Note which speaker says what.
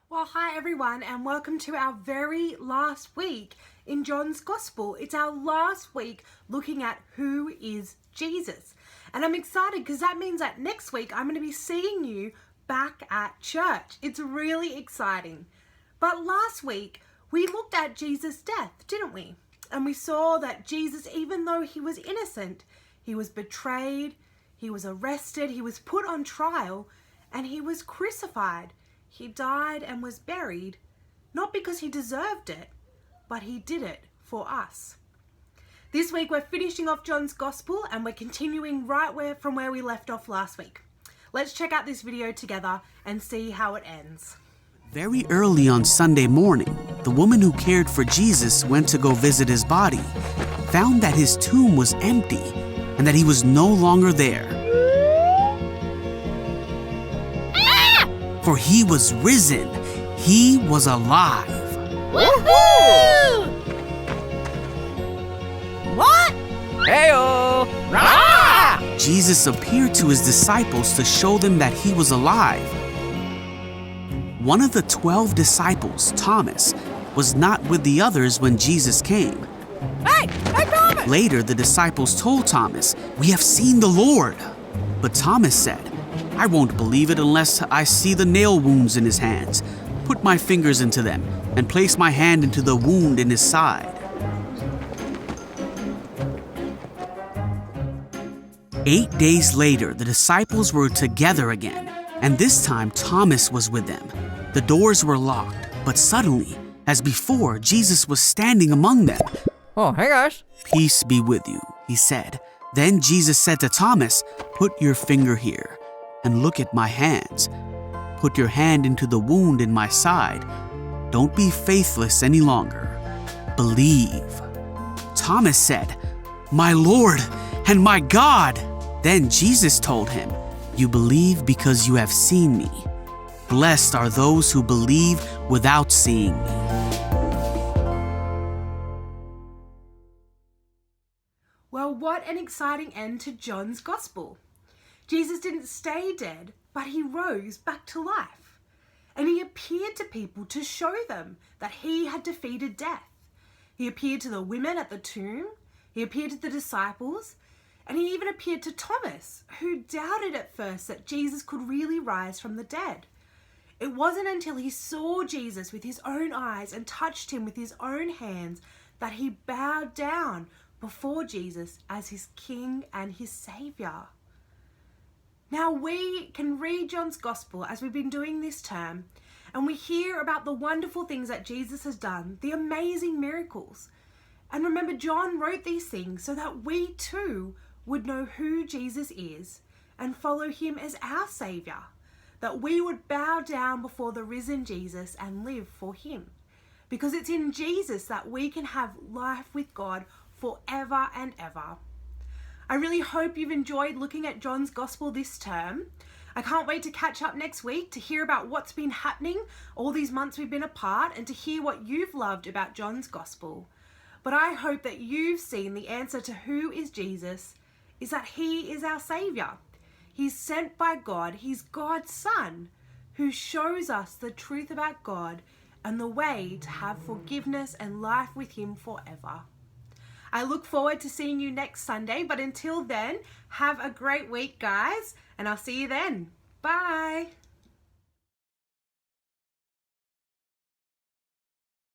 Speaker 1: Well, hi everyone, and welcome to our very last week in John's Gospel. It's our last week looking at who is Jesus. And I'm excited because that means that next week I'm going to be seeing you back at church. It's really exciting. But last week we looked at Jesus' death, didn't we? And we saw that Jesus, even though he was innocent, he was betrayed, he was arrested, he was put on trial, and he was crucified. He died and was buried, not because he deserved it, but he did it for us. This week we're finishing off John's Gospel and we're continuing right from where we left off last week. Let's check out this video together and see how it ends.
Speaker 2: Very early on Sunday morning, the woman who cared for Jesus went to go visit his body, found that his tomb was empty and that he was no longer there. For he was risen. He was alive.
Speaker 3: Woohoo! What? Heyo! Rah!
Speaker 2: Jesus appeared to his disciples to show them that he was alive. One of the 12 disciples, Thomas, was not with the others when Jesus came.
Speaker 3: Hey, Thomas!
Speaker 2: Later, the disciples told Thomas, "We have seen the Lord." But Thomas said, "I won't believe it unless I see the nail wounds in his hands, put my fingers into them, and place my hand into the wound in his side." 8 days later, the disciples were together again, and this time Thomas was with them. The doors were locked, but suddenly, as before, Jesus was standing among them.
Speaker 3: Oh, hey guys.
Speaker 2: "Peace be with you," he said. Then Jesus said to Thomas, "Put your finger here and look at my hands. Put your hand into the wound in my side. Don't be faithless any longer. Believe." Thomas said, "My Lord and my God." Then Jesus told him, "You believe because you have seen me. Blessed are those who believe without seeing me."
Speaker 1: Well, what an exciting end to John's Gospel. Jesus didn't stay dead, but he rose back to life. And he appeared to people to show them that he had defeated death. He appeared to the women at the tomb, he appeared to the disciples, and he even appeared to Thomas, who doubted at first that Jesus could really rise from the dead. It wasn't until he saw Jesus with his own eyes and touched him with his own hands that he bowed down before Jesus as his King and his Saviour. Now we can read John's Gospel as we've been doing this term, and we hear about the wonderful things that Jesus has done, the amazing miracles. And remember, John wrote these things so that we too would know who Jesus is and follow him as our Saviour, that we would bow down before the risen Jesus and live for him. Because it's in Jesus that we can have life with God forever and ever. I really hope you've enjoyed looking at John's Gospel this term. I can't wait to catch up next week to hear about what's been happening all these months we've been apart and to hear what you've loved about John's Gospel. But I hope that you've seen the answer to who is Jesus is that he is our Saviour. He's sent by God. He's God's Son who shows us the truth about God and the way to have forgiveness and life with him forever. I look forward to seeing you next Sunday, but until then, have a great week, guys, and I'll see you then. Bye.